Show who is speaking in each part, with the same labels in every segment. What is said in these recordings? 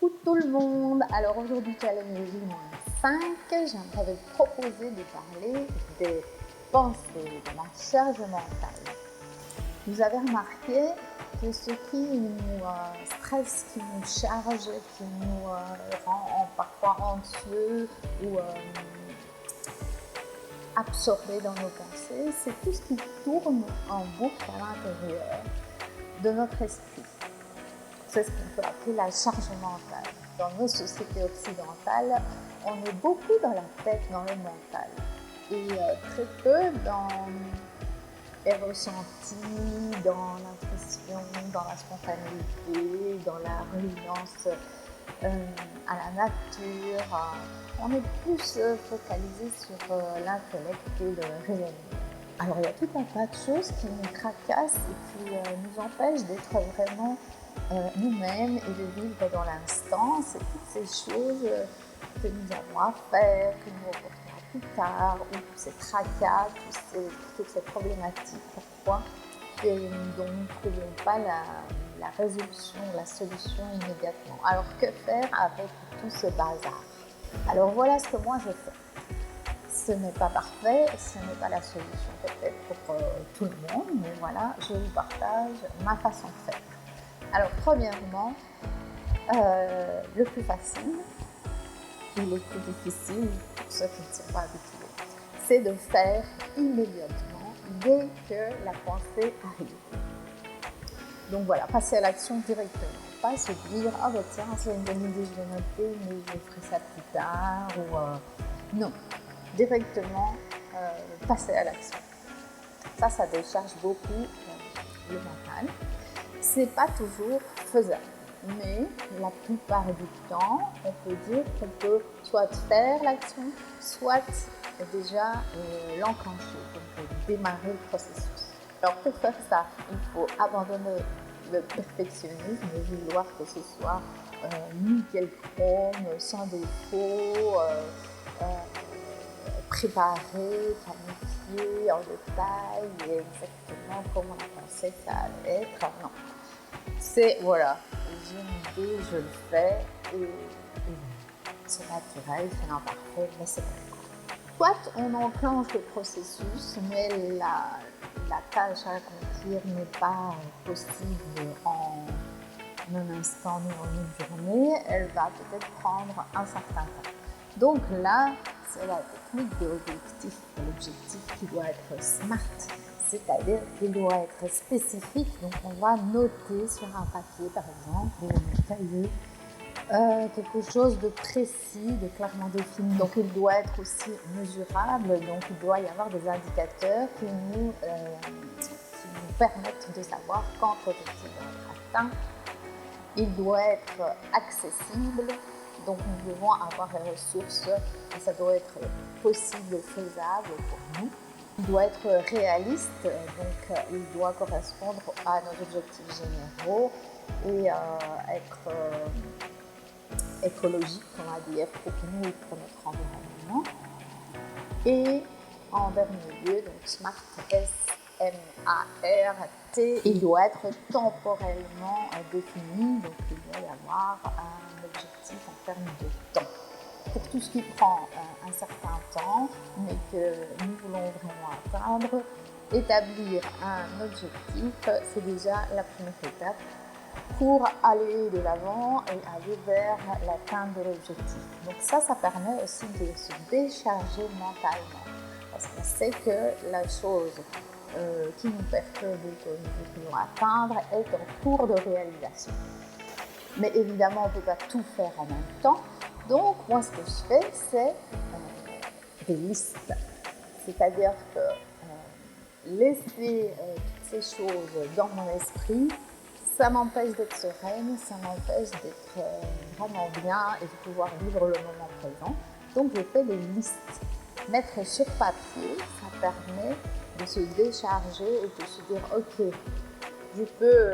Speaker 1: Coucou tout le monde! Alors aujourd'hui, challenge J-5, j'aimerais vous proposer de parler des pensées, de la charge mentale. Vous avez remarqué que ce qui nous stresse, qui nous charge, qui nous rend parfois anxieux ou absorbés dans nos pensées, c'est tout ce qui tourne en boucle à l'intérieur de notre esprit. C'est ce qu'on peut appeler la charge mentale. Dans nos sociétés occidentales, on est beaucoup dans la tête, dans le mental, et très peu dans les ressentis, dans l'intuition, dans la spontanéité, dans la reliance à la nature. On est plus focalisé sur l'intellect que le réel. Alors il y a tout un tas de choses qui nous tracassent et qui nous empêchent d'être vraiment nous-mêmes et de vivre dans l'instant. C'est toutes ces choses que nous avons à faire, que nous reportons à plus tard, ou tous ces tracas, toutes ces problématiques, pourquoi et dont nous ne trouvons pas la résolution, la solution immédiatement. Alors que faire avec tout ce bazar? Alors voilà ce que moi je fais. Ce n'est pas parfait, ce n'est pas la solution peut-être pour tout le monde, mais voilà, je vous partage ma façon de faire. Alors premièrement, le plus facile et le plus difficile pour ceux qui ne sont pas habitués, c'est de faire immédiatement dès que la pensée arrive. Donc voilà, passer à l'action directement, pas se dire « Ah bah tiens, c'est une bonne idée, je vais noter, mais je ferai ça plus tard » ou non, directement passer à l'action. Ça décharge beaucoup le mental. C'est pas toujours faisable, mais la plupart du temps, on peut dire qu'on peut soit faire l'action, soit déjà l'enclencher, donc démarrer le processus. Alors pour faire ça, il faut abandonner le perfectionnisme, vouloir que ce soit nickel chrome, sans défaut, préparé, planifié en détail et exactement comment on pensait que ça allait être. Non. C'est, voilà, j'ai une idée, je le fais et c'est naturel, c'est imparfait, mais c'est pas grave. Soit on enclenche le processus, mais la tâche à accomplir n'est pas possible en un instant ni en une journée, elle va peut-être prendre un certain temps. Donc là, c'est la technique de l'objectif qui doit être SMART, c'est-à-dire qu'il doit être spécifique. Donc on va noter sur un papier par exemple, ou un cahier, quelque chose de précis, de clairement défini. Donc il doit être aussi mesurable, donc il doit y avoir des indicateurs qui nous permettent de savoir quand l'objectif doit être atteint. Il doit être accessible, donc nous devons avoir les ressources et ça doit être possible, faisable pour nous. Il doit être réaliste, donc il doit correspondre à nos objectifs généraux et être écologique, on va dire, pour nous et pour notre environnement. Et en dernier lieu, donc SMART, S-M-A-R-T, il doit être temporellement défini, donc il doit y avoir un objectif en termes de temps. Pour tout ce qui prend un certain temps, mais que nous voulons vraiment atteindre, établir un objectif, c'est déjà la première étape pour aller de l'avant et aller vers l'atteinte de l'objectif. Donc ça permet aussi de se décharger mentalement, parce qu'on sait que la chose qui nous perturbe et que nous voulons atteindre est en cours de réalisation. Mais évidemment, on ne peut pas tout faire en même temps. Donc, moi, ce que je fais, c'est des listes. C'est-à-dire que laisser toutes ces choses dans mon esprit, ça m'empêche d'être sereine, ça m'empêche d'être vraiment bien et de pouvoir vivre le moment présent. Donc, je fais des listes. Mettre sur papier, ça permet de se décharger et de se dire « Ok, je peux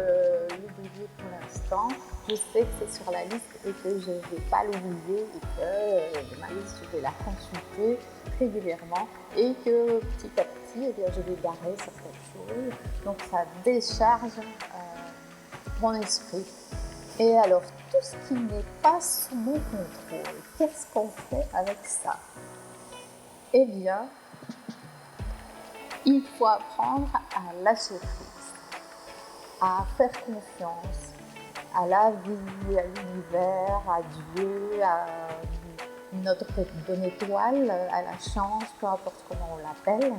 Speaker 1: l'oublier pour l'instant, je sais que c'est sur la liste et que je ne vais pas l'oublier et que ma liste, je vais la consulter régulièrement et que petit à petit, eh bien, je vais barrer certaines choses. » Donc ça décharge mon esprit Et alors, tout ce qui n'est pas sous mon contrôle, qu'est-ce qu'on fait avec ça? Eh bien, il faut apprendre à lâcher prise, à faire confiance à la vie, à l'univers, à Dieu, à notre bonne étoile, à la chance, peu importe comment on l'appelle.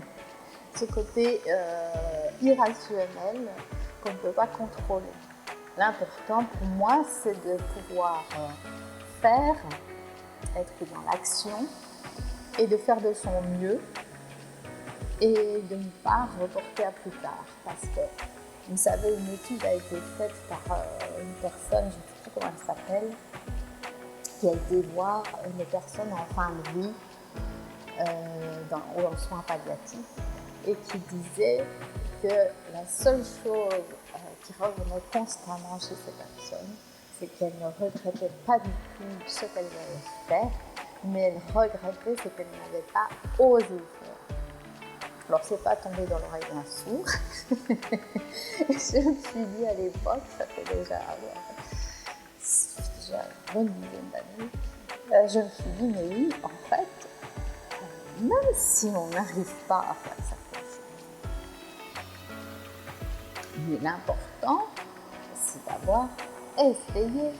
Speaker 1: Ce côté irrationnel qu'on ne peut pas contrôler. L'important pour moi, c'est de pouvoir faire, être dans l'action et de faire de son mieux et de ne pas reporter à plus tard. Parce que, vous savez, une étude a été faite par une personne, je ne sais plus comment elle s'appelle, qui a été voir une personne en fin de vie en soins palliatifs et qui disait que la seule chose qui revenait constamment chez ces personnes, c'est qu'elle ne regrettait pas du tout ce qu'elle avait fait, mais elle regrettait ce qu'elle n'avait pas osé faire. Alors, c'est pas tombé dans l'oreille d'un sourd. Je me suis dit à l'époque, ça fait déjà une bonne dizaine d'années, je me suis dit, mais oui, en fait, même si on n'arrive pas à faire certaines choses, mais l'important, c'est d'avoir essayé,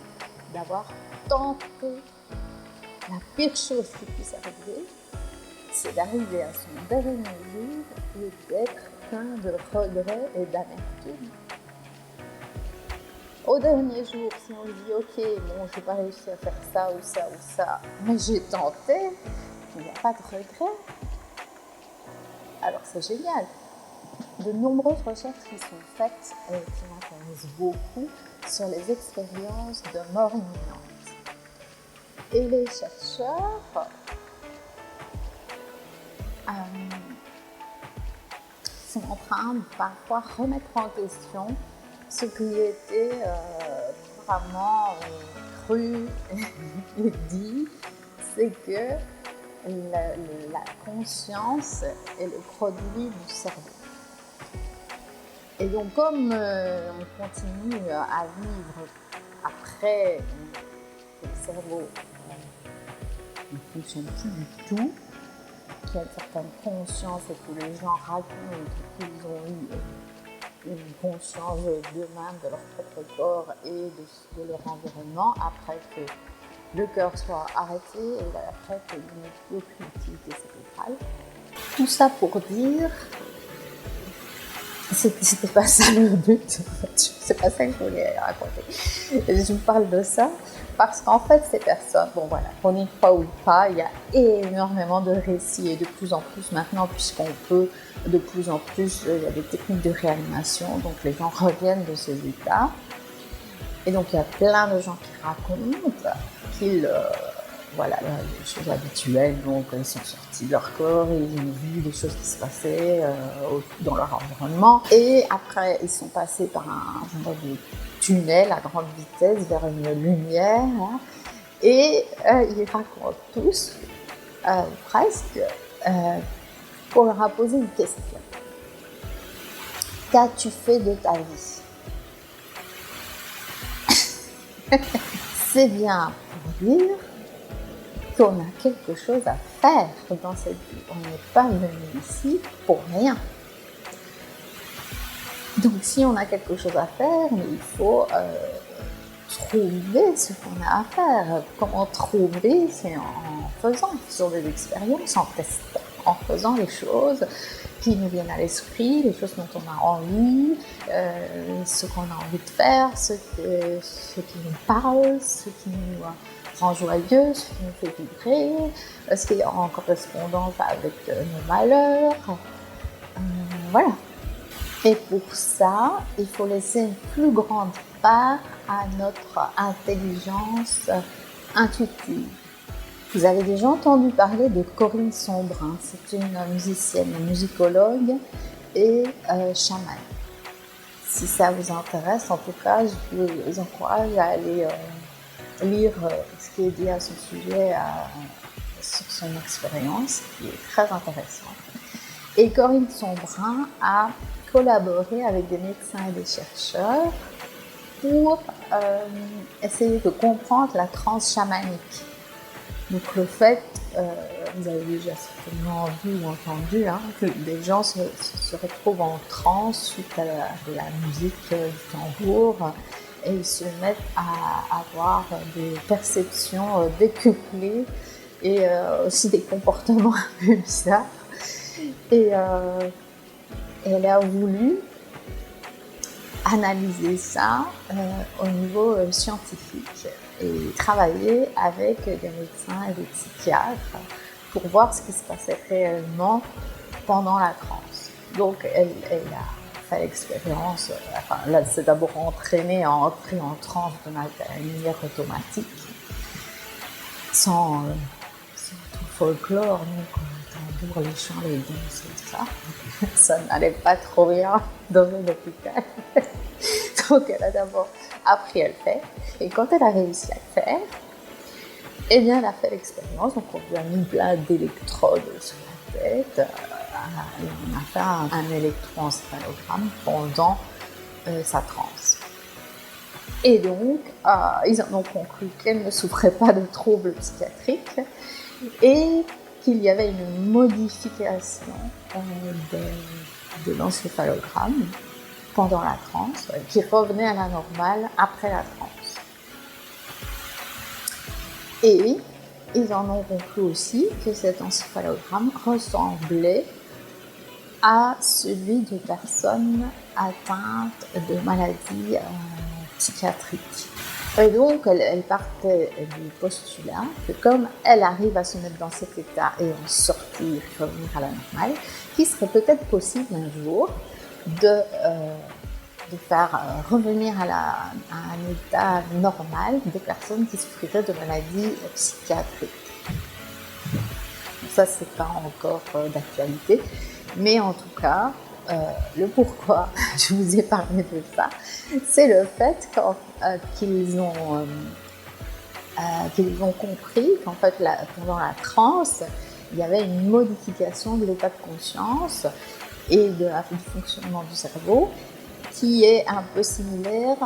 Speaker 1: d'avoir tenté. La pire chose qui puisse arriver, c'est d'arriver à son dernier jour et d'être plein de regrets et d'amertume. Au dernier jour, si on dit ok, bon, je n'ai pas réussi à faire ça ou ça ou ça, mais j'ai tenté, il n'y a pas de regret. Alors c'est génial. De nombreuses recherches qui sont faites et qui m'intéressent beaucoup sur les expériences de mort imminente. Et les chercheurs sont en train de parfois remettre en question ce qui était vraiment cru et dit, c'est que la conscience est le produit du cerveau. Et donc comme on continue à vivre après que le cerveau ne fonctionne plus du tout, qu'il y a une certaine conscience et que les gens racontent qu'ils ont eu une conscience d'eux-mêmes, de leur propre corps et de leur environnement, après que le cœur soit arrêté et après qu'il n'y ait plus aucune activité cérébrale. Tout ça pour dire, c'était pas ça le but, en fait. C'est pas ça que je voulais raconter. Je vous parle de ça parce qu'en fait, ces personnes, bon voilà, qu'on y croit ou pas, il y a énormément de récits et de plus en plus maintenant, puisqu'on peut de plus en plus, il y a des techniques de réanimation, donc les gens reviennent de ces états. Et donc il y a plein de gens qui racontent qu'ils, voilà, les choses habituelles, donc ils sont sortis de leur corps, ils ont vu des choses qui se passaient dans leur environnement. Et après, ils sont passés par un genre de tunnel à grande vitesse vers une lumière. Hein, et ils racontent tous, presque, qu'on leur a posé une question. Qu'as-tu fait de ta vie? C'est bien pour dire qu'on a quelque chose à faire dans cette vie. On n'est pas venu ici pour rien. Donc si on a quelque chose à faire, il faut trouver ce qu'on a à faire. Comment trouver? C'est en faisant, sur des expériences, en testant, en faisant les choses qui nous viennent à l'esprit, les choses dont on a envie, ce qu'on a envie de faire, ce qui nous parle, ce qui nous rend joyeux, ce qui nous fait vibrer, ce qui est en correspondance avec nos malheurs. Voilà. Et pour ça, il faut laisser une plus grande part à notre intelligence intuitive. Vous avez déjà entendu parler de Corinne Sombrin. C'est une musicienne, musicologue et chamane. Si ça vous intéresse, en tout cas, je vous encourage à aller lire ce qui est dit à ce sujet sur son expérience, qui est très intéressante. Et Corinne Sombrin a collaboré avec des médecins et des chercheurs pour essayer de comprendre la transe chamanique. Donc le fait, vous avez déjà certainement vu ou entendu, que des gens se retrouvent en transe suite à la musique du tambour et ils se mettent à avoir des perceptions décuplées et aussi des comportements un peu bizarres. Et elle a voulu analyser ça au niveau scientifique et travailler avec des médecins et des psychiatres pour voir ce qui se passait réellement pendant la transe. Donc elle a fait l'expérience, là c'est d'abord entrer en transe de manière automatique, sans tout folklore, donc tambour, les chants, les danses, tout ça. Ça n'allait pas trop bien dans un hôpital. Donc elle a d'abord appris à le faire. Et quand elle a réussi à le faire, eh bien elle a fait l'expérience. Donc on lui a mis plein d'électrodes sur la tête. Et on a fait un électroencéphalogramme pendant sa transe. Et donc ils en ont conclu qu'elle ne souffrait pas de troubles psychiatriques et qu'il y avait une modification de l'encéphalogramme pendant la transe, qui revenait à la normale après la transe. Et ils en ont conclu aussi que cet encéphalogramme ressemblait à celui de personnes atteintes de maladies psychiatriques. Et donc, elle partait du postulat que comme elle arrive à se mettre dans cet état et en sortir, revenir à la normale, qu'il serait peut-être possible un jour de faire revenir à un état normal des personnes qui souffriraient de maladies psychiatriques. Ça, c'est pas encore d'actualité, mais en tout cas, le pourquoi je vous ai parlé de ça, c'est le fait qu'ils ont compris qu'en fait, pendant la transe, il y avait une modification de l'état de conscience et du fonctionnement du cerveau qui est un peu similaire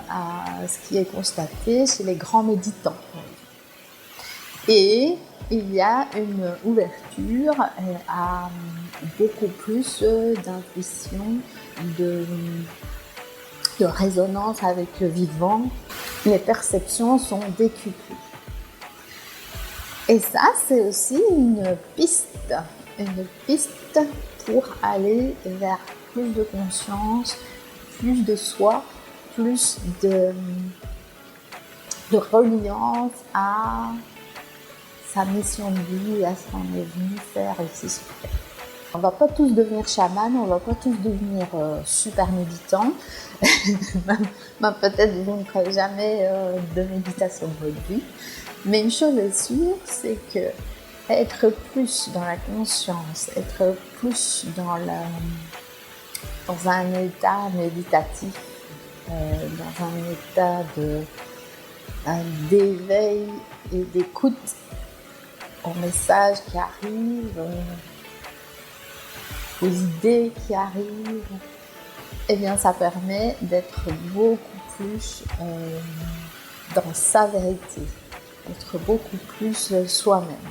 Speaker 1: à ce qui est constaté chez les grands méditants. Et il y a une ouverture à beaucoup plus d'intuition, de résonance avec le vivant. Les perceptions sont décuplées. Et ça, c'est aussi une piste pour aller vers plus de conscience, plus de soi, plus de reliance à sa mission de vie, à ce qu'on est venu faire ici sur Terre. On ne va pas tous devenir chaman, on ne va pas tous devenir super méditants. Même peut-être vous ne ferez jamais de méditation de votre vie. Mais une chose est sûre, c'est que être plus dans la conscience, être plus dans un état méditatif, dans un état d'éveil et d'écoute aux messages qui arrivent, aux idées qui arrivent, eh bien ça permet d'être beaucoup plus dans sa vérité, d'être beaucoup plus soi-même.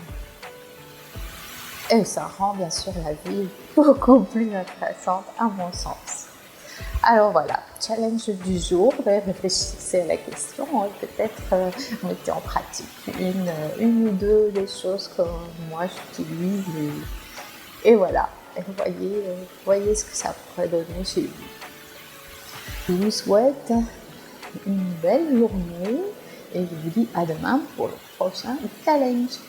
Speaker 1: Et ça rend bien sûr la vie beaucoup plus intéressante à mon sens. Alors voilà, challenge du jour, réfléchissez à la question et peut-être mettez en pratique une ou deux des choses que moi j'utilise et voilà, et voyez ce que ça pourrait donner chez vous. Je vous souhaite une belle journée et je vous dis à demain pour le prochain challenge.